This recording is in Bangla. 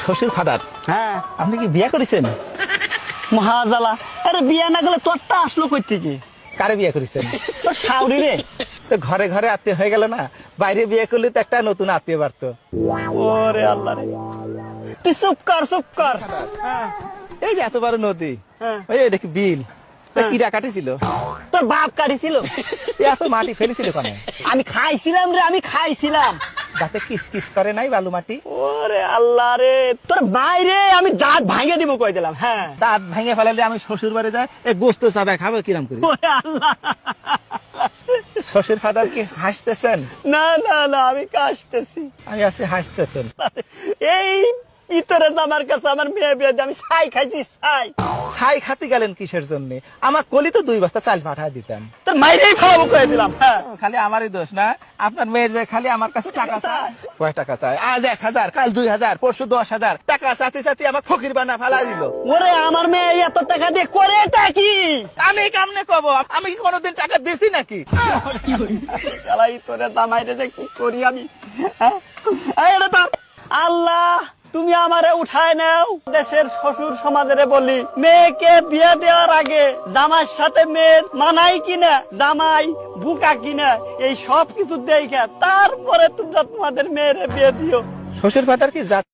শ্বশুর ফাদার, হ্যাঁ আপনি কি বিয়ে করেছেন? মহাজালা। আরে বিয়া না গেলে তোরটা আসলো কই থেকে? কারে বিয়ে করেছেন? তোর শাউরি রে। তো ঘরে ঘরে আত্মীয় হয়ে গেল না, বাইরে বিয়ে করলে তো একটা নতুন আত্মীয় বাড়তো। ওরে আল্লাহ রে, তুই চুপ কর চুপ কর। হ্যাঁ এই যে এত বড় নদী, হ্যাঁ। ওই যে দেখি বিল, তা হ্যাঁ। কিরা কাটিছিল? তোর বাপ কাটিছিল। এত মাটি ফেলেছিল কেন? আমি খাইছিলাম রে, আমি খাইছিলাম। যাতে কিস কিস করে নাই বালু মাটি। ওরে আল্লাহ রে, তোর বাইরে আমি দাঁত ভাঙে দিব কই দিলাম। হ্যাঁ দাঁত ভেঙে ফেলালে আমি শ্বশুর বাড়ি যাই, এই গোস্ত চাবে খাবো কিরাম করে? ওরে আল্লাহ। শ্বশুর ফাদার কি হাসতেছেন? না না না, আমি কাশতেছি। আমি আসছি হাসতেছেন। এই ভিতরে আমার কাছে আমার মেয়ে বিয়ে দিয়ে আমি ছাই খাইছি, ছাই। ছাই খাতে গেলেন কিসের জন্য? আমার কলি তো 2 বস্তা চাল পাঠায় দিতাম। তোর মাইরেই খাওয়াবো কয়ে দিলাম। হ্যাঁ খালি আমারই দোষ না, আপনার মেয়ের যে খালি আমার কাছে টাকা চায়। কয় টাকা চায়? আজ 1000, কাল 2000, পরশু 10,000 টাকা চাতে চাতে আমার ফকির বানা ফালা দিল। ওরে আমার মেয়ে এত টাকা দিয়ে করে এটা কি? আমি কেমনে কব? আমি কি কোনোদিন টাকা দিছি নাকি? শালাই তোরে দামাইরে যে কি করি আমি। হ্যাঁ? এই এটা তো আল্লাহ, তুমি আমারে উঠায় নাও। দেশের শ্বশুর সমাজের বলি, মেয়েকে বিয়ে দেওয়ার আগে জামাইয়ের সাথে মেয়ের মানাই কিনা, জামাই বুকা কিনা, এই সব কিছু দেখে তারপরে তোমরা তোমাদের মেয়েরে বিয়ে দিও। শ্বশুর ফাদার কি জাত